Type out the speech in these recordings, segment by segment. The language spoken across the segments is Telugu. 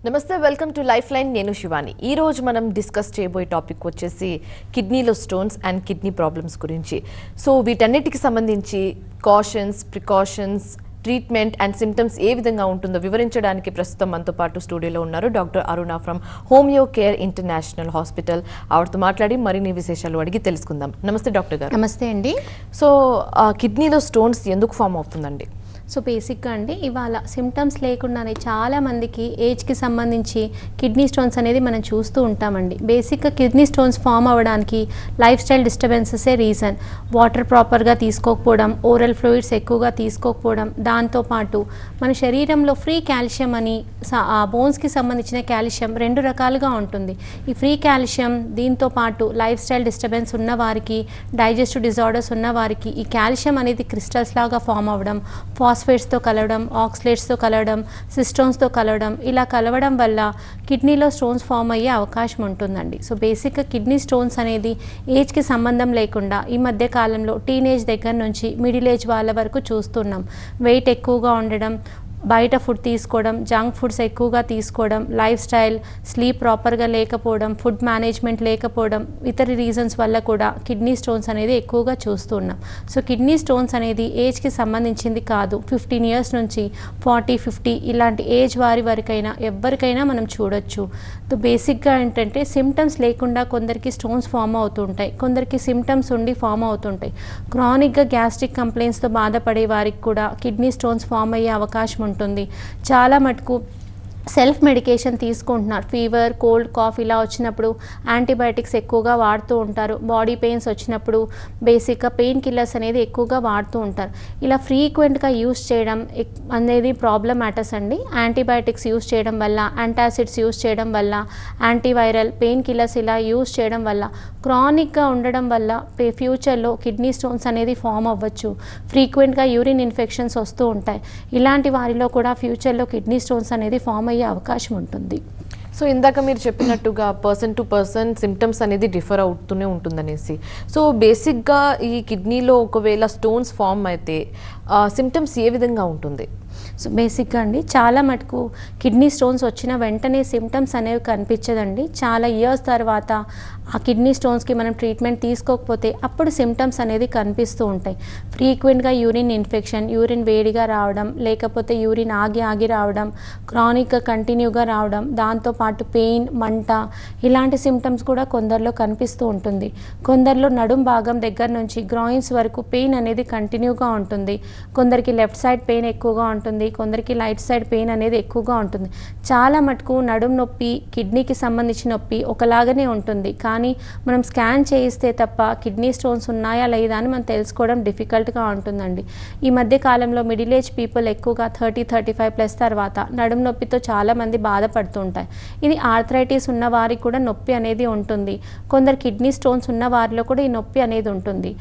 నమస్తే, వెల్కమ్ టు లైఫ్ లైన్. నేను శివాని. ఈ రోజు మనం డిస్కస్ చేయబోయే టాపిక్ వచ్చేసి కిడ్నీలో స్టోన్స్ అండ్ కిడ్నీ ప్రాబ్లమ్స్ గురించి. సో వీటన్నిటికి సంబంధించి cautions, precautions, treatment and symptoms ఏ విధంగా ఉంటుందో వివరించడానికి ప్రస్తుతం మనతో పాటు స్టూడియోలో ఉన్నారు doctor Aruna from homeo care international hospital. ఆవిడతో మాట్లాడి మరిన్ని విశేషాలు అడిగి తెలుసుకుందాం. నమస్తే డాక్టర్ గారు. నమస్తే అండి. సో కిడ్నీలో స్టోన్స్ ఎందుకు ఫామ్ అవుతుందండి? సో బేసిక్గా అండి ఇవాళ సిమ్టమ్స్ లేకుండానే చాలామందికి ఏజ్కి సంబంధించి కిడ్నీ స్టోన్స్ అనేది మనం చూస్తూ ఉంటామండి. బేసిక్గా కిడ్నీ స్టోన్స్ ఫామ్ అవ్వడానికి లైఫ్ స్టైల్ డిస్టర్బెన్సెసే రీజన్. వాటర్ ప్రాపర్గా తీసుకోకపోవడం, ఓరల్ ఫ్లూయిడ్స్ ఎక్కువగా తీసుకోకపోవడం, దాంతోపాటు మన శరీరంలో ఫ్రీ కాల్షియం అని బోన్స్కి సంబంధించిన కాల్షియం రెండు రకాలుగా ఉంటుంది. ఈ ఫ్రీ కాల్షియం దీంతో పాటు లైఫ్ స్టైల్ డిస్టర్బెన్స్ ఉన్న వారికి, డైజెస్టివ్ డిజార్డర్స్ ఉన్న వారికి ఈ కాల్షియం అనేది క్రిస్టల్స్ లాగా ఫామ్ అవ్వడం, ఫాస్ఫేట్స్తో కలవడం, ఆక్సలేట్స్తో కలవడం, సిస్టోన్స్తో కలవడం, ఇలా కలవడం వల్ల కిడ్నీలో స్టోన్స్ ఫామ్ అయ్యే అవకాశం ఉంటుందండి. సో బేసిక్గా కిడ్నీ స్టోన్స్ అనేది ఏజ్కి సంబంధం లేకుండా ఈ మధ్య కాలంలో టీనేజ్ దగ్గర నుంచి మిడిల్ ఏజ్ వాళ్ళ వరకు చూస్తున్నాం. వెయిట్ ఎక్కువగా ఉండడం, బయట ఫుడ్ తీసుకోవడం, జంక్ ఫుడ్స్ ఎక్కువగా తీసుకోవడం, లైఫ్ స్టైల్, స్లీప్ ప్రాపర్గా లేకపోవడం, ఫుడ్ మేనేజ్మెంట్ లేకపోవడం, ఇతర రీజన్స్ వల్ల కూడా కిడ్నీ స్టోన్స్ అనేది ఎక్కువగా చూస్తున్నాం. సో కిడ్నీ స్టోన్స్ అనేది ఏజ్కి సంబంధించింది కాదు. 15 ఇయర్స్ నుంచి 40, 50 ఇలాంటి ఏజ్ వారి వరకైనా ఎవరికైనా మనం చూడొచ్చు. సో బేసిక్గా ఏంటంటే సిమ్టమ్స్ లేకుండా కొందరికి స్టోన్స్ ఫామ్ అవుతుంటాయి, కొందరికి సిమ్టమ్స్ ఉండి ఫామ్ అవుతుంటాయి. క్రానిక్గా గ్యాస్ట్రిక్ కంప్లైంట్స్తో బాధపడే వారికి కూడా కిడ్నీ స్టోన్స్ ఫామ్ అయ్యే అవకాశం ఉంటుంది. చాలా మటుకు సెల్ఫ్ మెడికేషన్ తీసుకుంటున్నారు. ఫీవర్, కోల్డ్, కాఫ్ ఇలా వచ్చినప్పుడు యాంటీబయాటిక్స్ ఎక్కువగా వాడుతూ ఉంటారు. బాడీ పెయిన్స్ వచ్చినప్పుడు బేసిక్గా పెయిన్ కిల్లర్స్ అనేది ఎక్కువగా వాడుతూ ఉంటారు. ఇలా ఫ్రీక్వెంట్గా యూస్ చేయడం అనేది ప్రాబ్లమాటస్ అండి. యాంటీబయాటిక్స్ యూస్ చేయడం వల్ల, యాంటాసిడ్స్ యూస్ చేయడం వల్ల, యాంటీవైరల్ పెయిన్ కిల్లర్స్ ఇలా యూస్ చేయడం వల్ల, క్రానిక్గా ఉండడం వల్ల ఫ్యూచర్లో కిడ్నీ స్టోన్స్ అనేది ఫామ్ అవ్వచ్చు. ఫ్రీక్వెంట్గా యూరిన్ ఇన్ఫెక్షన్స్ వస్తూ ఉంటాయి. ఇలాంటి వారిలో కూడా ఫ్యూచర్లో కిడ్నీ స్టోన్స్ అనేది ఫామ్ అయ్యే అవకాశం ఉంటుంది. సో ఇందాక మీరు చెప్పినట్టుగా పర్సన్ టు పర్సన్ సిమ్టమ్స్ అనేది డిఫర్ అవుతూనే ఉంటుందనేసి. సో బేసిక్గా ఈ కిడ్నీలో ఒకవేళ స్టోన్స్ ఫామ్ అయితే సిమ్టమ్స్ ఏ విధంగా ఉంటుంది? సో బేసిక్గా అండి చాలా మటుకు కిడ్నీ స్టోన్స్ వచ్చిన వెంటనే సిమ్టమ్స్ అనేవి కనిపించదండి. చాలా ఇయర్స్ తర్వాత ఆ కిడ్నీ స్టోన్స్కి మనం ట్రీట్మెంట్ తీసుకోకపోతే అప్పుడు సిమ్టమ్స్ అనేది కనిపిస్తూ ఉంటాయి. ఫ్రీక్వెంట్గా యూరిన్ ఇన్ఫెక్షన్, యూరిన్ వేడిగా రావడం, లేకపోతే యూరిన్ ఆగి రావడం, క్రానిక్గా కంటిన్యూగా రావడం, దాంతోపాటు పెయిన్, మంట ఇలాంటి సిమ్టమ్స్ కూడా కొందరిలో కనిపిస్తూ ఉంటుంది. కొందరిలో నడుం భాగం దగ్గర నుంచి గ్రాయిన్స్ వరకు పెయిన్ అనేది కంటిన్యూగా ఉంటుంది. కొందరికి లెఫ్ట్ సైడ్ పెయిన్ ఎక్కువగా ఉంటుంది, కొందరికి రైట్ సైడ్ పెయిన్ అనేది ఎక్కువగా ఉంటుంది. చాలా మటుకు నడుం నొప్పి, కిడ్నీకి సంబంధించిన నొప్పి ఒకలాగానే ఉంటుంది. కానీ మనం స్కాన్ చేయిస్తే తప్ప కిడ్నీ స్టోన్స్ ఉన్నాయా లేదా అని మనం తెలుసుకోవడం డిఫికల్ట్గా ఉంటుందండి. ఈ మధ్య కాలంలో మిడిల్ ఏజ్ పీపుల్ ఎక్కువగా 30, 35+ తర్వాత నడుం నొప్పితో చాలామంది బాధపడుతూ ఉంటాయి. ఇది ఆర్థరైటిస్ ఉన్న వారికి కూడా నొప్పి అనేది ఉంటుంది. కొందరు కిడ్నీ స్టోన్స్ ఉన్న వారిలో కూడా ఈ నొప్పి అనేది ఉంటుంది.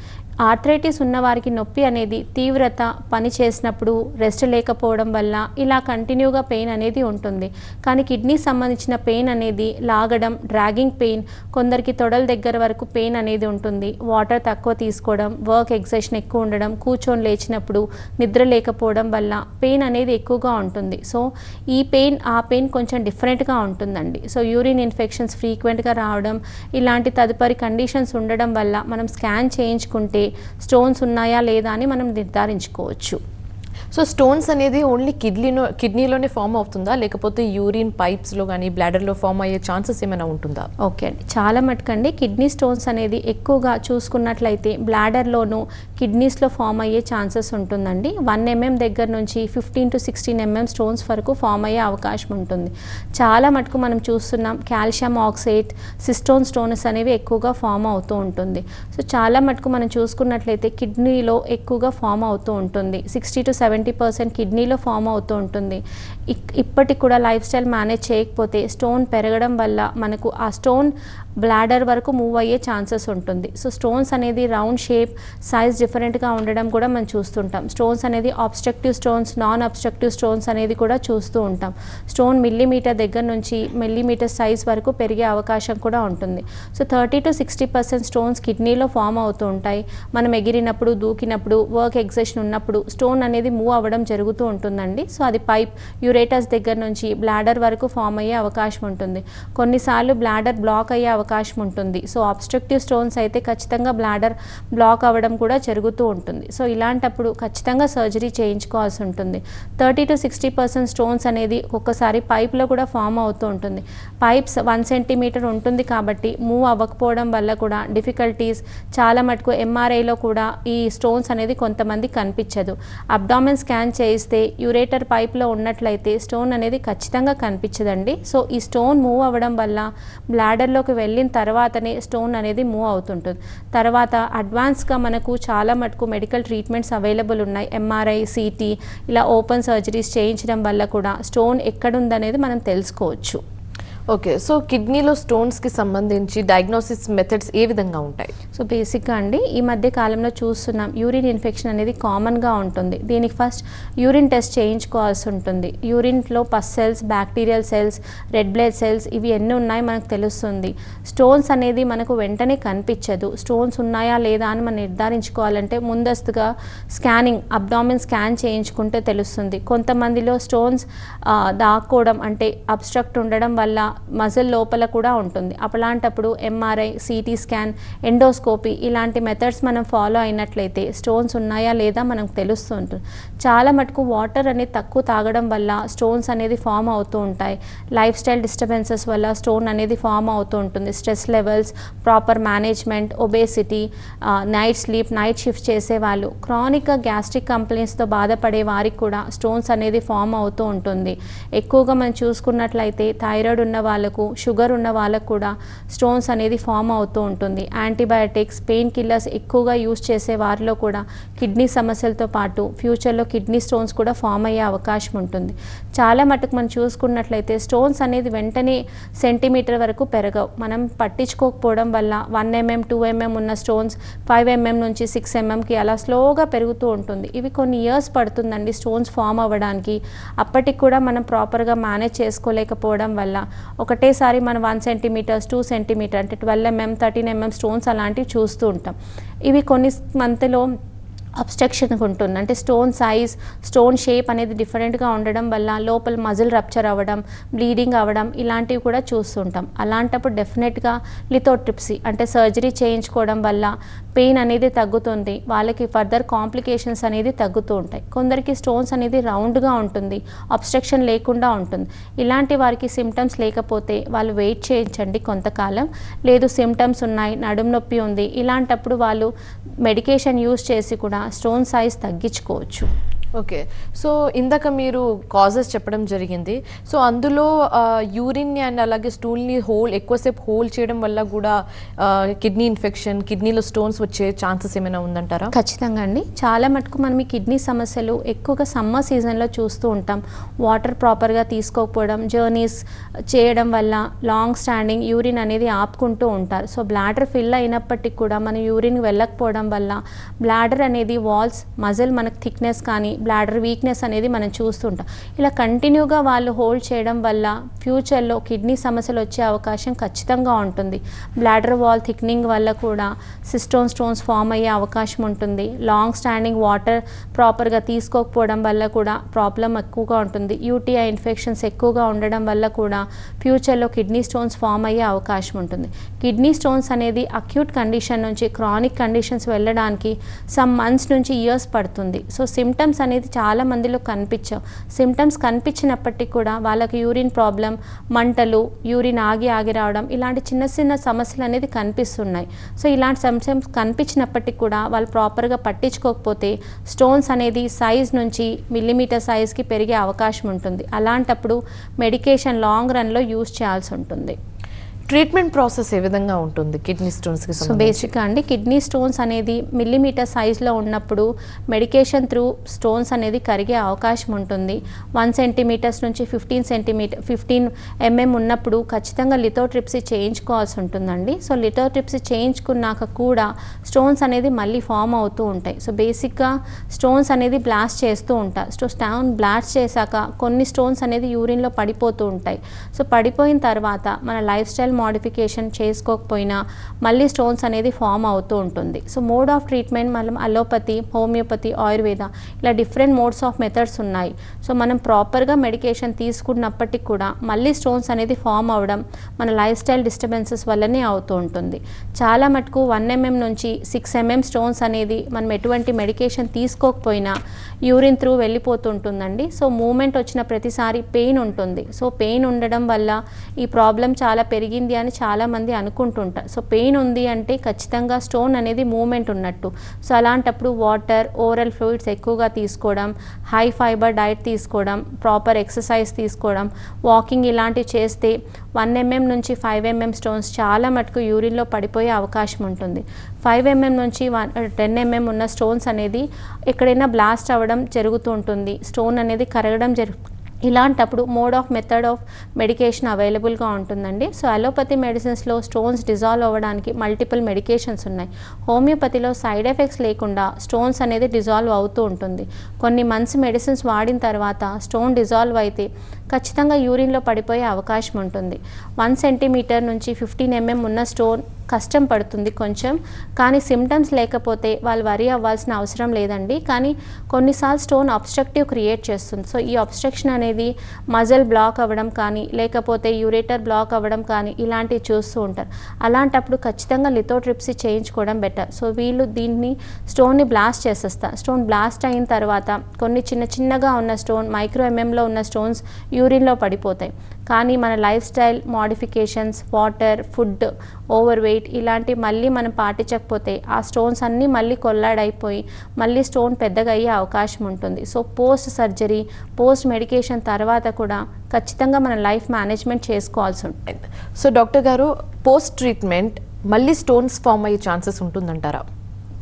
ఆర్థరైటిస్ ఉన్న వారికి నొప్పి అనేది తీవ్రత, పని చేసినప్పుడు రెస్ట్ లేకపోవడం వల్ల ఇలా కంటిన్యూగా పెయిన్ అనేది ఉంటుంది. కానీ కిడ్నీ సంబంధించిన పెయిన్ అనేది లాగడం, డ్రాగింగ్ పెయిన్, కొందరికి తొడల దగ్గర వరకు పెయిన్ అనేది ఉంటుంది. వాటర్ తక్కువ తీసుకోవడం, వర్క్ ఎగ్జర్షన్ ఎక్కువ ఉండడం, కూర్చొని లేచినప్పుడు నిద్ర లేకపోవడం వల్ల పెయిన్ అనేది ఎక్కువగా ఉంటుంది. సో ఈ పెయిన్ ఆ పెయిన్ కొంచెం డిఫరెంట్గా ఉంటుందండి. సో యూరిన్ ఇన్ఫెక్షన్స్ ఫ్రీక్వెంట్గా రావడం, ఇలాంటి తదుపరి కండిషన్స్ ఉండడం వల్ల మనం స్కాన్ చేయించుకుంటే స్టోన్స్ ఉన్నాయా లేదా అని మనం నిర్ధారించుకోవచ్చు. సో స్టోన్స్ అనేది ఓన్లీ కిడ్నీలోనే ఫామ్ అవుతుందా, లేకపోతే యూరిన్ పైప్స్లో కానీ బ్లాడర్లో ఫామ్ అయ్యే ఛాన్సెస్ ఏమైనా ఉంటుందా? ఓకే అండి, చాలా మటుకండి కిడ్నీ స్టోన్స్ అనేది ఎక్కువగా చూసుకున్నట్లయితే బ్లాడర్లోనూ కిడ్నీస్లో ఫామ్ అయ్యే ఛాన్సెస్ ఉంటుందండి. 1 mm దగ్గర నుంచి 15 to 16 mm స్టోన్స్ వరకు ఫామ్ అయ్యే అవకాశం ఉంటుంది. చాలా మటుకు మనం చూస్తున్నాం కాల్షియం ఆక్సైడ్, సిస్టోన్ స్టోన్స్ అనేవి ఎక్కువగా ఫామ్ అవుతూ ఉంటుంది. సో చాలా మటుకు మనం చూసుకున్నట్లయితే కిడ్నీలో ఎక్కువగా ఫామ్ అవుతూ ఉంటుంది. 60 to 70% కిడ్నీలో ఫామ్ అవుతూ ఉంటుంది. ఇప్పటికి కూడా లైఫ్ స్టైల్ మేనేజ్ చేయకపోతే స్టోన్ పెరగడం వల్ల మనకు ఆ స్టోన్ బ్లాడర్ వరకు మూవ్ అయ్యే ఛాన్సెస్ ఉంటుంది. సో స్టోన్స్ అనేది రౌండ్ షేప్, సైజ్ డిఫరెంట్గా ఉండడం కూడా మనం చూస్తుంటాం. స్టోన్స్ అనేది obstructive stones, non obstructive stones అనేది కూడా చూస్తూ ఉంటాం. స్టోన్ మిల్లీమీటర్ దగ్గర నుంచి మిల్లీమీటర్ సైజ్ వరకు పెరిగే అవకాశం కూడా ఉంటుంది. సో 30 to 60% స్టోన్స్ కిడ్నీలో ఫామ్ అవుతూ ఉంటాయి. మనం ఎగిరినప్పుడు, దూకినప్పుడు, వర్క్ ఎగ్జర్షన్ ఉన్నప్పుడు స్టోన్ అనేది మూవ్ అవ్వడం జరుగుతూ ఉంటుందండి. సో అది పైప్ యూరేటస్ దగ్గర నుంచి బ్లాడర్ వరకు ఫామ్ అయ్యే అవకాశం ఉంటుంది. కొన్నిసార్లు బ్లాడర్ బ్లాక్ అయ్యే అవకాశం ఉంటుంది. సో ఆబ్స్ట్రక్టివ్ స్టోన్స్ అయితే ఖచ్చితంగా బ్లాడర్ బ్లాక్ అవ్వడం కూడా జరుగుతూ ఉంటుంది. సో ఇలాంటప్పుడు ఖచ్చితంగా సర్జరీ చేయించుకోవాల్సి ఉంటుంది. 30 to 60% స్టోన్స్ అనేది ఒక్కొక్కసారి పైప్లో కూడా ఫామ్ అవుతూ ఉంటుంది. పైప్స్ 1 సెంటీమీటర్ ఉంటుంది కాబట్టి మూవ్ అవ్వకపోవడం వల్ల కూడా డిఫికల్టీస్ చాలా మటుకు ఎంఆర్ఐలో కూడా ఈ స్టోన్స్ అనేది కొంతమంది కనిపించదు. అబ్డామెన్ స్కాన్ చేయిస్తే యూరేటర్ పైప్లో ఉన్నట్లయితే స్టోన్ అనేది ఖచ్చితంగా కనిపించదండి. సో ఈ స్టోన్ మూవ్ అవ్వడం వల్ల బ్లాడర్లోకి వెళ్ళిన తర్వాతనే స్టోన్ అనేది మూవ్ అవుతుంటుంది. తర్వాత అడ్వాన్స్గా మనకు చాలా మటుకు మెడికల్ ట్రీట్మెంట్స్ అవైలబుల్ ఉన్నాయి. ఎంఆర్ఐ, సిటీ ఇలా ఓపెన్ సర్జరీస్ చేయించడం వల్ల కూడా స్టోన్ ఎక్కడుందనేది మనం తెలుసుకోవచ్చు. ఓకే, సో కిడ్నీలో స్టోన్స్కి సంబంధించి డయాగ్నోసిస్ మెథడ్స్ ఏ విధంగా ఉంటాయి? సో బేసిక్గా అండి ఈ మధ్య కాలంలో చూస్తున్నాం యూరిన్ ఇన్ఫెక్షన్ అనేది కామన్గా ఉంటుంది. దీనికి ఫస్ట్ యూరిన్ టెస్ట్ చేయించుకోవాల్సి ఉంటుంది. యూరిన్లో pus cells, bacterial cells, red blood cells ఇవి ఎన్ని ఉన్నాయి మనకు తెలుస్తుంది. స్టోన్స్ అనేది మనకు వెంటనే కనిపించదు. స్టోన్స్ ఉన్నాయా లేదా అని మనం నిర్ధారించుకోవాలంటే ముందస్తుగా స్కానింగ్, అబ్డామిన్ స్కాన్ చేయించుకుంటే తెలుస్తుంది. కొంతమందిలో స్టోన్స్ దాక్కోవడం అంటే అబ్స్ట్రక్ట్ ఉండడం వల్ల మజిల్ లోపల కూడా ఉంటుంది. అలాంటప్పుడు ఎంఆర్ఐ, సిటీ స్కాన్, ఎండోస్కోపీ ఇలాంటి మెథడ్స్ మనం ఫాలో అయినట్లయితే స్టోన్స్ ఉన్నాయా లేదా మనకు తెలుస్తూ ఉంటుంది. చాలా మటుకు వాటర్ అనేది తక్కువ తాగడం వల్ల స్టోన్స్ అనేది ఫామ్ అవుతూ ఉంటాయి. లైఫ్ స్టైల్ డిస్టర్బెన్సెస్ వల్ల స్టోన్ అనేది ఫామ్ అవుతూ ఉంటుంది. Stress levels, proper management, obesity, night sleep, night shift చేసేవాళ్ళు, క్రానిక్గా గ్యాస్ట్రిక్ కంప్లైంట్స్తో బాధపడే వారికి కూడా స్టోన్స్ అనేది ఫామ్ అవుతూ ఉంటుంది. ఎక్కువగా మనం చూసుకున్నట్లయితే థైరాయిడ్ ఉన్న వాళ్ళకు, షుగర్ ఉన్న వాళ్ళకు కూడా స్టోన్స్ అనేది ఫామ్ అవుతూ ఉంటుంది. యాంటీబయాటిక్స్, పెయిన్ కిల్లర్స్ ఎక్కువగా యూజ్ చేసే వారిలో కూడా కిడ్నీ సమస్యలతో పాటు ఫ్యూచర్లో కిడ్నీ స్టోన్స్ కూడా ఫామ్ అయ్యే అవకాశం ఉంటుంది. చాలా మటుకు మనం చూసుకున్నట్లయితే స్టోన్స్ అనేది వెంటనే సెంటీమీటర్ వరకు పెరగవు. మనం పట్టించుకోకపోవడం వల్ల 1 mm, 2 mm ఉన్న స్టోన్స్ 5 mm నుంచి 6 mmకి అలా స్లోగా పెరుగుతూ ఉంటుంది. ఇవి కొన్ని ఇయర్స్ పడుతుందండి స్టోన్స్ ఫామ్ అవ్వడానికి. అప్పటికి కూడా మనం ప్రాపర్గా మేనేజ్ చేసుకోలేకపోవడం వల్ల ఒకటేసారి మనం 1 సెంటీమీటర్, 2 సెంటీమీటర్ అంటే 12 mm, 13 mm స్టోన్స్ అలాంటివి చూస్తూ ఉంటాం. ఇవి కొన్ని మంత్లో అబ్స్ట్రక్షన్ ఉంటుంది. అంటే స్టోన్ సైజ్, స్టోన్ షేప్ అనేది డిఫరెంట్గా ఉండడం వల్ల లోపల మజిల్ రప్చర్ అవ్వడం, బ్లీడింగ్ అవ్వడం ఇలాంటివి కూడా చూస్తుంటాం. అలాంటప్పుడు డెఫినెట్గా లిథోట్రిప్సీ అంటే సర్జరీ చేయించుకోవడం వల్ల పెయిన్ అనేది తగ్గుతుంది. వాళ్ళకి ఫర్దర్ కాంప్లికేషన్స్ అనేది తగ్గుతూ ఉంటాయి. కొందరికి స్టోన్స్ అనేది రౌండ్గా ఉంటుంది, అబ్స్ట్రక్షన్ లేకుండా ఉంటుంది. ఇలాంటి వారికి సిమ్టమ్స్ లేకపోతే వాళ్ళు వెయిట్ చేయించండి కొంతకాలం. లేదు సిమ్టమ్స్ ఉన్నాయి, నడుము నొప్పి ఉంది, ఇలాంటప్పుడు వాళ్ళు మెడికేషన్ యూజ్ చేసి కూడా స్టోన్ సైజ్ తగ్గించుకోవచ్చు. ఓకే, సో ఇందాక మీరు కాజెస్ చెప్పడం జరిగింది. సో అందులో యూరిన్ని అండ్ అలాగే స్టూల్ని ఎక్కువసేపు హోల్డ్ చేయడం వల్ల కూడా కిడ్నీ ఇన్ఫెక్షన్, కిడ్నీలో స్టోన్స్ వచ్చే ఛాన్సెస్ ఏమైనా ఉందంటారా? ఖచ్చితంగా అండి. చాలా మటుకు మనం ఈ కిడ్నీ సమస్యలు ఎక్కువగా సమ్మర్ సీజన్లో చూస్తూ ఉంటాం. వాటర్ ప్రాపర్గా తీసుకోకపోవడం, జర్నీస్ చేయడం వల్ల లాంగ్ స్టాండింగ్ యూరిన్ అనేది ఆపుకుంటూ ఉంటారు. సో బ్లాడర్ ఫిల్ అయినప్పటికీ కూడా మనం యూరిన్ వెళ్ళకపోవడం వల్ల బ్లాడర్ అనేది వాల్స్, మజిల్ మనకు థిక్నెస్ కానీ బ్లాడర్ వీక్నెస్ అనేది మనం చూస్తుంటాం. ఇలా కంటిన్యూగా వాళ్ళు హోల్డ్ చేయడం వల్ల ఫ్యూచర్లో కిడ్నీ సమస్యలు వచ్చే అవకాశం ఖచ్చితంగా ఉంటుంది. బ్లాడర్ వాల్ థిక్నింగ్ వల్ల కూడా సిస్టోన్ స్టోన్స్ ఫామ్ అయ్యే అవకాశం ఉంటుంది. లాంగ్ స్టాండింగ్ వాటర్ ప్రాపర్గా తీసుకోకపోవడం వల్ల కూడా ప్రాబ్లం ఎక్కువగా ఉంటుంది. యూటీఐ ఇన్ఫెక్షన్స్ ఎక్కువగా ఉండడం వల్ల కూడా ఫ్యూచర్లో కిడ్నీ స్టోన్స్ ఫామ్ అయ్యే అవకాశం ఉంటుంది. కిడ్నీ స్టోన్స్ అనేది అక్యూట్ కండిషన్ నుంచి క్రానిక్ కండిషన్స్ వెళ్ళడానికి సమ్ మంత్స్ నుంచి ఇయర్స్ పడుతుంది. సో సిమ్టమ్స్ అనేది చాలా మందిలో కనిపించవు. సిమ్టమ్స్ కనిపించినప్పటికీ కూడా వాళ్ళకి యూరిన్ ప్రాబ్లం, మంటలు, యూరిన్ ఆగి రావడం ఇలాంటి చిన్న చిన్న సమస్యలు అనేది కనిపిస్తున్నాయి. సో ఇలాంటి సిమ్టమ్స్ కనిపించినప్పటికీ కూడా వాళ్ళు ప్రాపర్గా పట్టించుకోకపోతే స్టోన్స్ అనేది సైజ్ నుంచి మిల్లీమీటర్ సైజ్కి పెరిగే అవకాశం ఉంటుంది. అలాంటప్పుడు మెడికేషన్ లాంగ్ రన్లో యూజ్ చేయాల్సి ఉంటుంది. ట్రీట్మెంట్ ప్రాసెస్ ఏ విధంగా ఉంటుంది కిడ్నీ స్టోన్స్కి సో బేసిక్గా అండి కిడ్నీ స్టోన్స్ అనేది మిల్లీమీటర్ సైజ్లో ఉన్నప్పుడు మెడికేషన్ త్రూ స్టోన్స్ అనేది కరిగే అవకాశం ఉంటుంది. 1 సెంటీమీటర్స్ నుంచి 15 mm ఉన్నప్పుడు ఖచ్చితంగా లిథోట్రిప్సీ చేయించుకోవాల్సి ఉంటుందండి. సో లిథోట్రిప్సీ చేయించుకున్నాక కూడా స్టోన్స్ అనేది మళ్ళీ ఫామ్ అవుతూ ఉంటాయి. సో బేసిక్గా స్టోన్స్ అనేది బ్లాస్ట్ చేస్తూ ఉంటారు. స్టోన్ బ్లాస్ట్ చేశాక కొన్ని స్టోన్స్ అనేది యూరిన్లో పడిపోతూ ఉంటాయి. సో పడిపోయిన తర్వాత మన లైఫ్ స్టైల్ మోడిఫికేషన్ చేసుకోకపోయినా మళ్ళీ స్టోన్స్ అనేది ఫామ్ అవుతూ ఉంటుంది. సో మోడ్ ఆఫ్ ట్రీట్మెంట్ మనం అలోపతి, హోమియోపతి, ఆయుర్వేద ఇలా డిఫరెంట్ మోడ్స్ ఆఫ్ మెథడ్స్ ఉన్నాయి. సో మనం ప్రాపర్గా మెడికేషన్ తీసుకున్నప్పటికీ కూడా మళ్ళీ స్టోన్స్ అనేది ఫామ్ అవ్వడం మన లైఫ్ స్టైల్ డిస్టర్బెన్సెస్ వల్లనే అవుతూ ఉంటుంది. చాలా మటుకు 1 mm నుంచి 6 mm స్టోన్స్ అనేది మనం ఎటువంటి మెడికేషన్ తీసుకోకపోయినా యూరిన్ త్రూ వెళ్ళిపోతుంటుందండి. సో మూమెంట్ వచ్చిన ప్రతిసారి పెయిన్ ఉంటుంది. సో పెయిన్ ఉండడం వల్ల ఈ ప్రాబ్లం చాలా పెరిగింది అని చాలామంది అనుకుంటుంటారు. సో పెయిన్ ఉంది అంటే ఖచ్చితంగా స్టోన్ అనేది మూమెంట్ ఉన్నట్టు. సో అలాంటప్పుడు వాటర్, ఓరల్ ఫ్లూయిడ్స్ ఎక్కువగా తీసుకోవడం, హై ఫైబర్ డైట్ తీసుకోవడం, ప్రాపర్ ఎక్సర్సైజ్ తీసుకోవడం, వాకింగ్ ఇలాంటివి చేస్తే 1 mm నుంచి 5 mm స్టోన్స్ చాలా మటుకు యూరిన్లో పడిపోయే అవకాశం ఉంటుంది. 5 mm నుంచి 10 mm ఉన్న స్టోన్స్ అనేది ఎక్కడైనా బ్లాస్ట్ అవ్వడం జరుగుతూ ఉంటుంది. స్టోన్ అనేది కరగడం ఇలాంటప్పుడు mode of method of medication అవైలబుల్గా ఉంటుందండి. సో అలోపతి మెడిసిన్స్లో స్టోన్స్ డిజాల్వ్ అవ్వడానికి మల్టిపుల్ మెడికేషన్స్ ఉన్నాయి. హోమియోపతిలో సైడ్ ఎఫెక్ట్స్ లేకుండా స్టోన్స్ అనేది డిజాల్వ్ అవుతూ ఉంటుంది. కొన్ని మంత్స్ మెడిసిన్స్ వాడిన తర్వాత స్టోన్ డిజాల్వ్ అయితే ఖచ్చితంగా యూరిన్లో పడిపోయే అవకాశం ఉంటుంది. 1 సెంటీమీటర్ నుంచి 15 mm ఉన్న స్టోన్ కష్టం పడుతుంది కొంచెం, కానీ సిమ్టమ్స్ లేకపోతే వాళ్ళు వరీ అవ్వాల్సిన అవసరం లేదండి. కానీ కొన్నిసార్లు స్టోన్ అబ్స్ట్రక్టివ్ క్రియేట్ చేస్తుంది. సో ఈ అబ్స్ట్రక్షన్ అనేది మజిల్ బ్లాక్ అవ్వడం కానీ లేకపోతే యూరేటర్ బ్లాక్ అవ్వడం కానీ ఇలాంటివి చూస్తూ ఉంటారు. అలాంటప్పుడు ఖచ్చితంగా లిథోట్రిప్సీ చేయించుకోవడం బెటర్. సో వీళ్ళు దీన్ని స్టోన్ని బ్లాస్ట్ చేసేస్తారు. స్టోన్ బ్లాస్ట్ అయిన తర్వాత కొన్ని చిన్నగా ఉన్న స్టోన్ మైక్రో ఎంఎంలో ఉన్న స్టోన్స్ యూరిన్లో పడిపోతాయి. కానీ మన life style modifications, water, food, over weight ఇలాంటివి మళ్ళీ మనం పాటించకపోతే ఆ స్టోన్స్ అన్నీ మళ్ళీ కొల్లాడైపోయి మళ్ళీ స్టోన్ పెద్దగా అయ్యే అవకాశం ఉంటుంది. So post surgery, post medication తర్వాత కూడా ఖచ్చితంగా మన లైఫ్ మేనేజ్మెంట్ చేసుకోవాల్సి ఉంటుంది. సో డాక్టర్ గారు, పోస్ట్ ట్రీట్మెంట్ మళ్ళీ స్టోన్స్ ఫామ్ అయ్యే ఛాన్సెస్ ఉంటుందంటారా?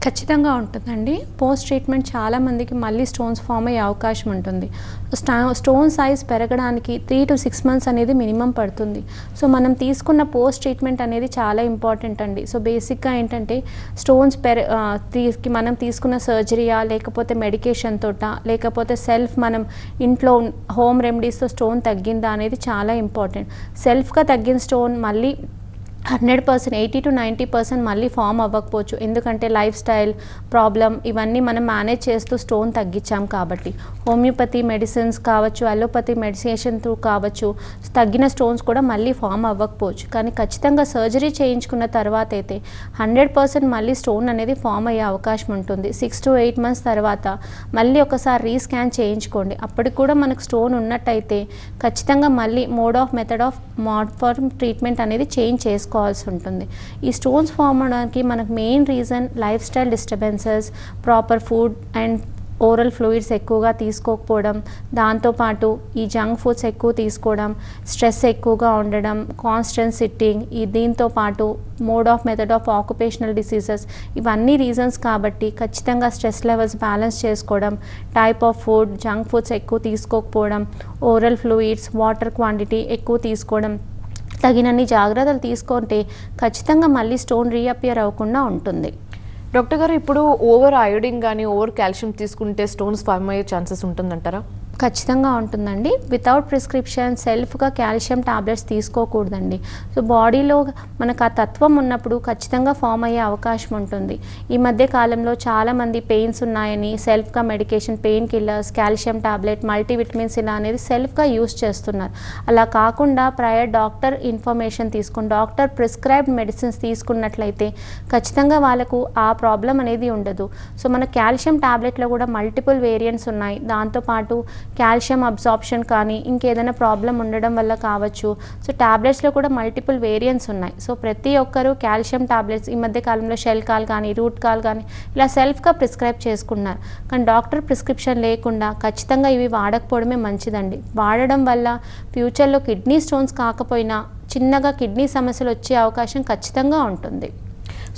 ఖచ్చితంగా ఉంటుందండి. పోస్ట్ ట్రీట్మెంట్ చాలామందికి మళ్ళీ స్టోన్స్ ఫామ్ అయ్యే అవకాశం ఉంటుంది. స్టోన్ సైజ్ పెరగడానికి 3 to 6 months అనేది మినిమం పడుతుంది. సో మనం తీసుకున్న పోస్ట్ ట్రీట్మెంట్ అనేది చాలా ఇంపార్టెంట్ అండి. సో బేసిక్గా ఏంటంటే స్టోన్స్ మనం తీసుకున్న సర్జరీయా లేకపోతే మెడికేషన్ తోట లేకపోతే సెల్ఫ్ మనం ఇంట్లో హోమ్ రెమెడీస్తో స్టోన్ తగ్గిందా అనేది చాలా ఇంపార్టెంట్. సెల్ఫ్గా తగ్గిన స్టోన్ మళ్ళీ 100%, 80 to 90% మళ్ళీ ఫామ్ అవ్వకపోవచ్చు. ఎందుకంటే లైఫ్ స్టైల్ ప్రాబ్లం ఇవన్నీ మనం మేనేజ్ చేస్తూ స్టోన్ తగ్గించాం కాబట్టి. హోమియోపతి మెడిసిన్స్ కావచ్చు, అలోపతి మెడికేషన్ త్రూ కావచ్చు, తగ్గిన స్టోన్స్ కూడా మళ్ళీ ఫామ్ అవ్వకపోవచ్చు. కానీ ఖచ్చితంగా సర్జరీ చేయించుకున్న తర్వాత అయితే 100% మళ్ళీ స్టోన్ అనేది ఫామ్ అయ్యే అవకాశం ఉంటుంది. 6 to 8 months తర్వాత మళ్ళీ ఒకసారి రీస్కాన్ చేయించుకోండి. అప్పటికి కూడా మనకు స్టోన్ ఉన్నట్టయితే ఖచ్చితంగా మళ్ళీ మోడ్ ఆఫ్ మెథడ్ ఆఫ్ మోడిఫార్మ్ ట్రీట్మెంట్ అనేది చేంజ్ చేసుకోవాలి ఉంటుంది. ఈ స్టోన్స్ ఫామ్ అవడానికి మనకు main reason life style disturbances, proper food and oral fluids ఎక్కువగా తీసుకోకపోవడం, దాంతోపాటు ఈ జంక్ ఫుడ్స్ ఎక్కువ తీసుకోవడం, స్ట్రెస్ ఎక్కువగా ఉండడం, కాన్స్టెంట్ సిట్టింగ్, దీంతో పాటు mode of method of occupational diseases ఇవన్నీ రీజన్స్ కాబట్టి ఖచ్చితంగా స్ట్రెస్ లెవెల్స్ బ్యాలెన్స్ చేసుకోవడం, type of food, junk foods ఎక్కువ తీసుకోకపోవడం, ఓరల్ ఫ్లూయిడ్స్, వాటర్ క్వాంటిటీ ఎక్కువ తీసుకోవడం, తగినన్ని జాగ్రత్తలు తీసుకుంటే ఖచ్చితంగా మళ్ళీ స్టోన్ రీఅపియర్ అవ్వకుండా ఉంటుంది. డాక్టర్ గారు, ఇప్పుడు ఓవర్ అయోడిన్ కానీ ఓవర్ కాల్షియం తీసుకుంటే స్టోన్స్ ఫామ్ అయ్యే ఛాన్సెస్ ఉంటుందంటారా? ఖచ్చితంగా ఉంటుందండి. వితౌట్ ప్రిస్క్రిప్షన్ సెల్ఫ్గా కాల్షియం టాబ్లెట్స్ తీసుకోకూడదండి. సో బాడీలో మనకు ఆ తత్వం ఉన్నప్పుడు ఖచ్చితంగా ఫామ్ అయ్యే అవకాశం ఉంటుంది. ఈ మధ్య కాలంలో చాలామంది పెయిన్స్ ఉన్నాయని సెల్ఫ్గా medication, pain killers, calcium tablet, multivitamins ఇలా అనేది సెల్ఫ్గా యూస్ చేస్తున్నారు. అలా కాకుండా ప్రయర్ డాక్టర్ ఇన్ఫర్మేషన్ తీసుకుని డాక్టర్ ప్రిస్క్రైబ్డ్ మెడిసిన్స్ తీసుకున్నట్లయితే ఖచ్చితంగా వాళ్ళకు ఆ ప్రాబ్లం అనేది ఉండదు. సో మన కాల్షియం టాబ్లెట్లో కూడా మల్టిపుల్ వేరియంట్స్ ఉన్నాయి. దాంతోపాటు కాల్షియం అబ్జార్ప్షన్ కానీ ఇంకేదైనా ప్రాబ్లం ఉండడం వల్ల కావచ్చు. సో టాబ్లెట్స్లో కూడా మల్టిపుల్ వేరియంట్స్ ఉన్నాయి. సో ప్రతి ఒక్కరూ కాల్షియం టాబ్లెట్స్ ఈ మధ్య కాలంలో షెల్ కాల్ కానీ రూట్ కాల్ కానీ ఇలా సెల్ఫ్గా ప్రిస్క్రైబ్ చేసుకున్నారు. కానీ డాక్టర్ ప్రిస్క్రిప్షన్ లేకుండా ఖచ్చితంగా ఇవి వాడకపోవడమే మంచిదండి. వాడడం వల్ల ఫ్యూచర్లో కిడ్నీ స్టోన్స్ కాకపోయినా చిన్నగా కిడ్నీ సమస్యలు వచ్చే అవకాశం ఖచ్చితంగా ఉంటుంది.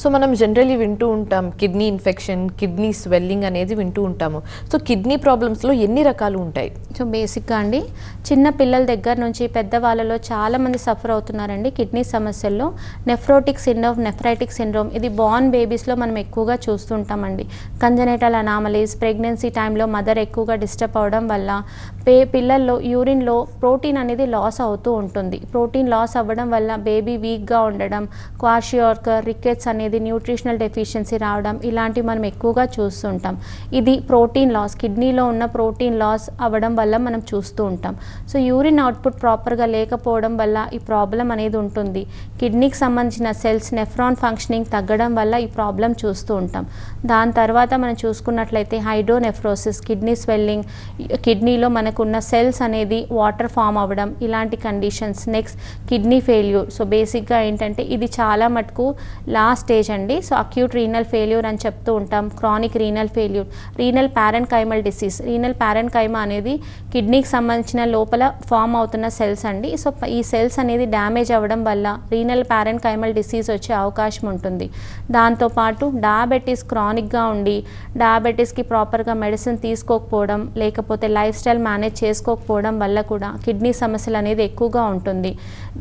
సో మనం జనరల్లీ వింటూ ఉంటాం కిడ్నీ ఇన్ఫెక్షన్, కిడ్నీ స్వెల్లింగ్ అనేది వింటూ ఉంటాము. సో కిడ్నీ ప్రాబ్లమ్స్లో ఎన్ని రకాలు ఉంటాయి? సో బేసిక్గా అండి, చిన్న పిల్లల దగ్గర నుంచి పెద్దవాళ్ళలో చాలామంది సఫర్ అవుతున్నారండి కిడ్నీ సమస్యల్లో. నెఫ్రోటిక్ సిండ్రోమ్, నెఫ్రైటిక్ సిండ్రోమ్ ఇది బార్న్ బేబీస్లో మనం ఎక్కువగా చూస్తుంటామండి. కంజనైటల్ అనామలీస్, ప్రెగ్నెన్సీ టైంలో మదర్ ఎక్కువగా డిస్టర్బ్ అవ్వడం వల్ల పిల్లల్లో యూరిన్లో ప్రోటీన్ అనేది లాస్ అవుతూ ఉంటుంది. ప్రోటీన్ లాస్ అవ్వడం వల్ల బేబీ వీక్గా ఉండడం, క్వాషియార్కర్, రికెట్స్ అనేది న్యూట్రిషనల్ డెఫిషియన్సీ రావడం ఇలాంటివి మనం ఎక్కువగా చూస్తుంటాం. ఇది ప్రోటీన్ లాస్, కిడ్నీలో ఉన్న ప్రోటీన్ లాస్ అవ్వడం వల్ల మనం చూస్తూ ఉంటాం. సో యూరిన్ అవుట్పుట్ ప్రాపర్గా లేకపోవడం వల్ల ఈ ప్రాబ్లం అనేది ఉంటుంది. కిడ్నీకి సంబంధించిన సెల్స్ నెఫ్రాన్ ఫంక్షనింగ్ తగ్గడం వల్ల ఈ ప్రాబ్లం చూస్తూ ఉంటాం. దాని తర్వాత మనం చూసుకున్నట్లయితే హైడ్రోనెఫ్రోసిస్, కిడ్నీ స్వెల్లింగ్, కిడ్నీలో మనకున్న సెల్స్ అనేది వాటర్ ఫామ్ అవ్వడం ఇలాంటి conditions. Next kidney failure. So బేసిక్గా ఏంటంటే ఇది చాలా మటుకు లాస్ట్ స్టేజ్ అండి. సో అక్యూట్ రీనల్ ఫెయిల్యూర్ అని చెప్తూ ఉంటాం, chronic renal failure, renal parenchymal disease. Renal parenchyma అనేది కిడ్నీకి సంబంధించిన లోపల ఫామ్ అవుతున్న సెల్స్ అండి. సో ఈ సెల్స్ అనేది డ్యామేజ్ అవ్వడం వల్ల రీనల్ ప్యారెన్కైమల్ డిసీజ్ వచ్చే అవకాశం ఉంటుంది. దాంతోపాటు డయాబెటీస్ క్రానిక్గా ఉండి డయాబెటీస్కి ప్రాపర్గా మెడిసిన్ తీసుకోకపోవడం, లేకపోతే లైఫ్ స్టైల్ మేనేజ్ చేసుకోకపోవడం వల్ల కూడా కిడ్నీ సమస్యలు అనేది ఎక్కువగా ఉంటుంది.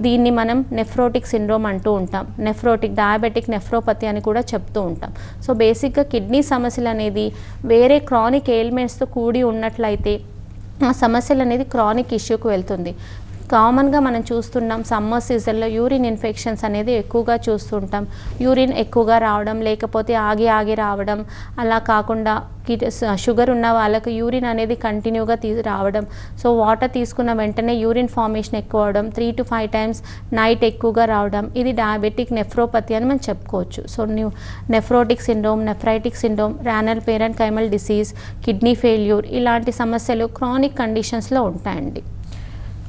దీన్ని మనం నెఫ్రోటిక్ సిండ్రోమ్ అంటూ ఉంటాం. నెఫ్రోటిక్, డయాబెటిక్ నెఫ్రోపతి అని కూడా చెప్తూ ఉంటాం. సో బేసిక్గా కిడ్నీ సమస్యలు అనేది వేరే క్రానిక్ ఎయిల్మెంట్స్తో కూడి ఉన్నట్లయితే ఆ సమస్యలు అనేది క్రానిక్ ఇష్యూకి వెళ్తుంది. కామన్గా మనం చూస్తున్నాం సమ్మర్ సీజన్లో యూరిన్ ఇన్ఫెక్షన్స్ అనేది ఎక్కువగా చూస్తుంటాం. యూరిన్ ఎక్కువగా రావడం, లేకపోతే ఆగి ఆగి రావడం, అలా కాకుండా షుగర్ ఉన్న వాళ్ళకు యూరిన్ అనేది కంటిన్యూగా రావడం. సో వాటర్ తీసుకున్న వెంటనే యూరిన్ ఫార్మేషన్ ఎక్కువ అవడం, 3 to 5 times నైట్ ఎక్కువగా రావడం, ఇది డయాబెటిక్ నెఫ్రోపతి అని మనం చెప్పుకోవచ్చు. So nephrotic syndrome, nephritic syndrome, renal parenchymal disease, kidney failure ఇలాంటి సమస్యలు క్రానిక్ కండిషన్స్లో ఉంటాయండి.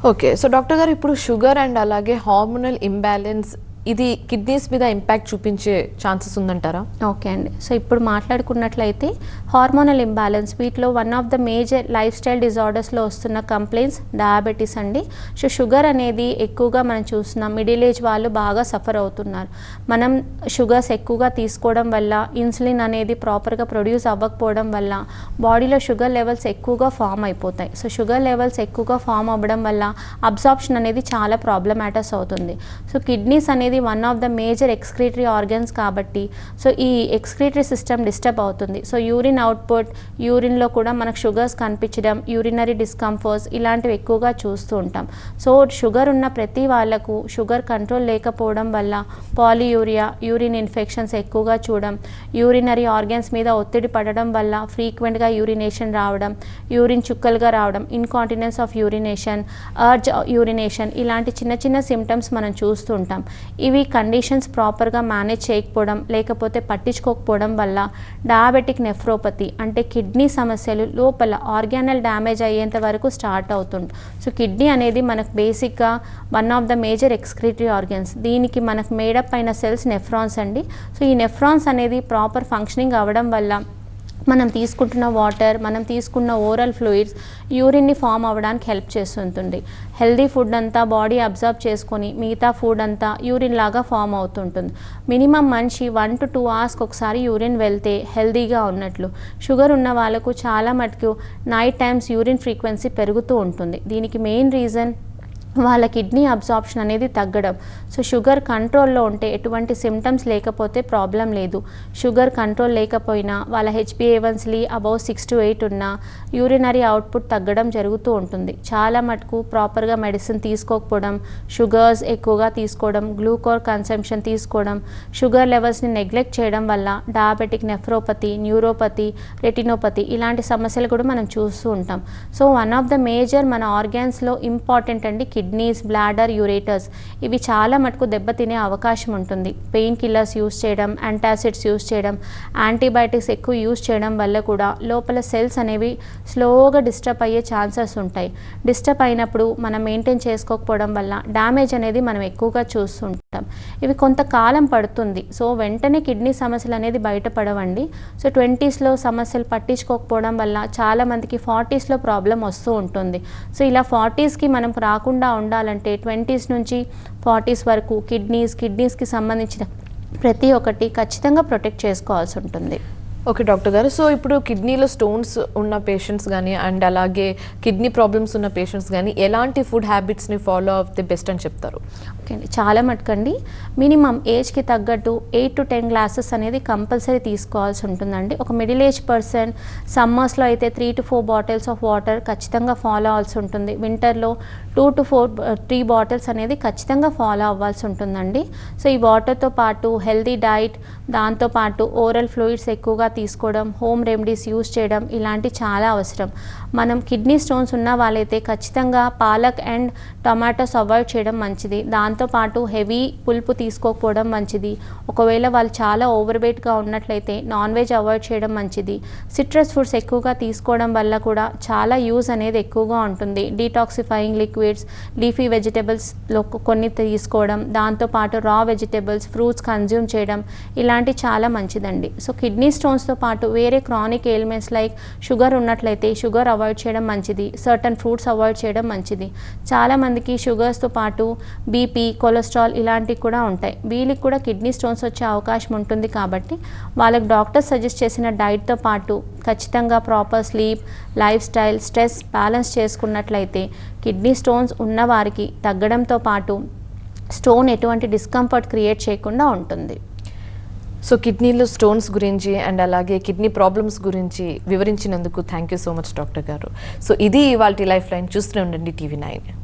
ఓకే, సో డాక్టర్ గారు ఇప్పుడు షుగర్ అండ్ అలాగే హార్మోనల్ ఇంబ్యాలెన్స్ ఇది కిడ్నీస్ మీద ఇంపాక్ట్ చూపించే ఛాన్సెస్ ఉందంటారా? ఓకే అండి. సో ఇప్పుడు మాట్లాడుకున్నట్లయితే హార్మోనల్ ఇంబ్యాలెన్స్, వీటిలో one of the major life style డిజార్డర్స్లో వస్తున్న కంప్లైంట్స్ డయాబెటీస్ అండి. సో షుగర్ అనేది ఎక్కువగా మనం చూస్తున్నాం, మిడిల్ ఏజ్ వాళ్ళు బాగా సఫర్ అవుతున్నారు. మనం షుగర్స్ ఎక్కువగా తీసుకోవడం వల్ల ఇన్సులిన్ అనేది ప్రాపర్గా ప్రొడ్యూస్ అవ్వకపోవడం వల్ల బాడీలో షుగర్ లెవెల్స్ ఎక్కువగా ఫామ్ అయిపోతాయి. సో షుగర్ లెవెల్స్ ఎక్కువగా ఫామ్ అవ్వడం వల్ల అబ్సార్ప్షన్ అనేది చాలా ప్రాబ్లమాటిస్ అవుతుంది. సో కిడ్నీస్ అనేది one of the major excretory organs కాబట్టి సో ఈ ఎక్స్క్రీటరీ సిస్టమ్ డిస్టర్బ్ అవుతుంది. సో యూరిన్ అవుట్పుట్, యూరిన్లో కూడా మనకు షుగర్స్ కనిపించడం, యూరినరీ డిస్కంఫర్ట్స్ ఇలాంటివి ఎక్కువగా చూస్తూ ఉంటాం. సో షుగర్ ఉన్న ప్రతి వాళ్ళకు షుగర్ కంట్రోల్ లేకపోవడం వల్ల పాలియూరియా, యూరిన్ ఇన్ఫెక్షన్స్ ఎక్కువగా చూడడం, యూరినరీ ఆర్గన్స్ మీద ఒత్తిడి పడడం వల్ల ఫ్రీక్వెంట్గా యూరినేషన్ రావడం, యూరిన్ చుక్కలుగా రావడం, incontinence of urination, urge urination ఇలాంటి చిన్న చిన్న సిమ్టమ్స్ మనం చూస్తూ ఉంటాం. ఇవి కండిషన్స్ ప్రాపర్గా మేనేజ్ చేయకపోవడం, లేకపోతే పట్టించుకోకపోవడం వల్ల డయాబెటిక్ నెఫ్రోపతి అంటే కిడ్నీ సమస్యలు లోపల ఆర్గానల్ డ్యామేజ్ అయ్యేంత వరకు స్టార్ట్ అవుతుంది. సో కిడ్నీ అనేది మనకు బేసిక్గా one of the major excretory organs. దీనికి మనకు మేడప్ అయిన సెల్స్ నెఫ్రాన్స్ అండి. సో ఈ నెఫ్రాన్స్ అనేది ప్రాపర్ ఫంక్షనింగ్ అవ్వడం వల్ల మనం తీసుకుంటున్న వాటర్, మనం తీసుకున్న ఓరల్ ఫ్లూయిడ్స్ యూరిన్ని ఫామ్ అవ్వడానికి హెల్ప్ చేస్తుంటుంది. హెల్దీ ఫుడ్ అంతా బాడీ అబ్జర్వ్ చేసుకొని మిగతా ఫుడ్ అంతా యూరిన్ లాగా ఫామ్ అవుతుంటుంది. మినిమం మనిషి 1 to 2 hours ఒకసారి యూరిన్ వెళ్తే హెల్దీగా ఉన్నట్లు. షుగర్ ఉన్న వాళ్ళకు చాలా మటుకు నైట్ టైమ్స్ యూరిన్ ఫ్రీక్వెన్సీ పెరుగుతూ ఉంటుంది. దీనికి మెయిన్ రీజన్ వాళ్ళ కిడ్నీ అబ్సార్ప్షన్ అనేది తగ్గడం. సో షుగర్ కంట్రోల్లో ఉంటే ఎటువంటి సిమ్టమ్స్ లేకపోతే ప్రాబ్లం లేదు. షుగర్ కంట్రోల్ లేకపోయినా వాళ్ళ HbA1c అబౌవ్ 6 to 8 ఉన్నా యూరినరీ అవుట్పుట్ తగ్గడం జరుగుతూ ఉంటుంది. చాలా మటుకు ప్రాపర్గా మెడిసిన్ తీసుకోకపోవడం, షుగర్స్ ఎక్కువగా తీసుకోవడం, గ్లూకోర్ కన్సంప్షన్ తీసుకోవడం, షుగర్ లెవెల్స్ని నెగ్లెక్ట్ చేయడం వల్ల డయాబెటిక్ నెఫ్రోపతి, న్యూరోపతి, రెటినోపతి ఇలాంటి సమస్యలు కూడా మనం చూస్తూ ఉంటాం. So one of the major మన ఆర్గాన్స్లో ఇంపార్టెంట్ అండి కిడ్నీస్, బ్లాడర్, యూరేటర్స్ ఇవి చాలా మటుకు దెబ్బతినే అవకాశం ఉంటుంది. పెయిన్ కిల్లర్స్ యూస్ చేయడం, యాంటాసిడ్స్ యూస్ చేయడం, యాంటీబయాటిక్స్ ఎక్కువ యూస్ చేయడం వల్ల కూడా లోపల సెల్స్ అనేవి స్లోగా డిస్టర్బ్ అయ్యే ఛాన్సెస్ ఉంటాయి. డిస్టర్బ్ అయినప్పుడు మనం మెయింటైన్ చేసుకోకపోవడం వల్ల డ్యామేజ్ అనేది మనం ఎక్కువగా చూస్తుంటాం. ఇవి కొంతకాలం పడుతుంది. సో వెంటనే కిడ్నీ సమస్యలు అనేది బయటపడవండి. సో 20sలో సమస్యలు పట్టించుకోకపోవడం వల్ల చాలామందికి 40sలో ప్రాబ్లం వస్తూ ఉంటుంది. సో ఇలా 40sకి మనం రాకుండా ఉండాలంటే 20s నుంచి 40s వరకు కిడ్నీస్కి సంబంధించిన ప్రతి ఒక్కటి ఖచ్చితంగా ప్రొటెక్ట్ చేసుకోవాల్సి ఉంటుంది. ఓకే డాక్టర్ గారు, సో ఇప్పుడు కిడ్నీలో స్టోన్స్ ఉన్న పేషెంట్స్ కానీ అండ్ అలాగే కిడ్నీ ప్రాబ్లమ్స్ ఉన్న పేషెంట్స్ కానీ ఎలాంటి ఫుడ్ హ్యాబిట్స్ని ఫాలో అవుతే బెస్ట్ అని చెప్తారు? ఓకే అండి, చాలా మటుకండి మినిమం ఏజ్కి తగ్గట్టు 8 to 10 గ్లాసెస్ అనేది కంపల్సరీ తీసుకోవాల్సి ఉంటుందండి. ఒక మిడిల్ ఏజ్ పర్సన్ సమ్మర్స్లో అయితే 3 to 4 బాటిల్స్ ఆఫ్ వాటర్ ఖచ్చితంగా ఫాలో అవ్వాల్సి ఉంటుంది. వింటర్లో 2 to 3 బాటిల్స్ అనేది ఖచ్చితంగా ఫాలో అవ్వాల్సి ఉంటుందండి. సో ఈ వాటర్తో పాటు హెల్తీ డైట్, దాంతోపాటు ఓరల్ ఫ్లూయిడ్స్ ఎక్కువగా తీసుకోవడం, హోమ్ రెమెడీస్ యూస్ చేయడం ఇలాంటి చాలా అవసరం. మనం కిడ్నీ స్టోన్స్ ఉన్న వాళ్ళైతే ఖచ్చితంగా పాలక్ అండ్ టొమాటోస్ అవాయిడ్ చేయడం మంచిది. దాంతోపాటు హెవీ పులుపు తీసుకోకపోవడం మంచిది. ఒకవేళ వాళ్ళు చాలా ఓవర్ వెయిట్గా ఉన్నట్లయితే నాన్ వెజ్ అవాయిడ్ చేయడం మంచిది. సిట్రస్ ఫుడ్స్ ఎక్కువగా తీసుకోవడం వల్ల కూడా చాలా యూజ్ అనేది ఎక్కువగా ఉంటుంది. డీటాక్సిఫైయింగ్ లిక్విడ్స్, లీఫీ వెజిటబుల్స్లో కొన్ని తీసుకోవడం, దాంతోపాటు రా వెజిటబుల్స్, ఫ్రూట్స్ కన్జ్యూమ్ చేయడం ఇలాంటి చాలా మంచిదండి. సో కిడ్నీ స్టోన్స్తో పాటు వేరే క్రానిక్ ఎయిల్మెంట్స్ లైక్ షుగర్ ఉన్నట్లయితే షుగర్ అవాయిడ్ చేయడం మంచిది. సర్టన్ ఫ్రూట్స్ అవాయిడ్ చేయడం మంచిది. చాలామందికి షుగర్స్తో పాటు బీపీ, కొలెస్ట్రాల్ ఇలాంటివి కూడా ఉంటాయి. వీళ్ళకి కూడా కిడ్నీ స్టోన్స్ వచ్చే అవకాశం ఉంటుంది. కాబట్టి వాళ్ళకి డాక్టర్ సజెస్ట్ చేసిన డైట్తో పాటు ఖచ్చితంగా proper sleep, life style, stress balance చేసుకున్నట్లయితే కిడ్నీ స్టోన్స్ ఉన్నవారికి తగ్గడంతో పాటు స్టోన్ ఎటువంటి డిస్కంఫర్ట్ క్రియేట్ చేయకుండా ఉంటుంది. సో కిడ్నీలో స్టోన్స్ గురించి అండ్ అలాగే కిడ్నీ ప్రాబ్లమ్స్ గురించి వివరించినందుకు thank you so much doctor గారు. సో ఇది ఇవాల్టి లైఫ్ లైన్. చూస్తూనే ఉండండి TV9.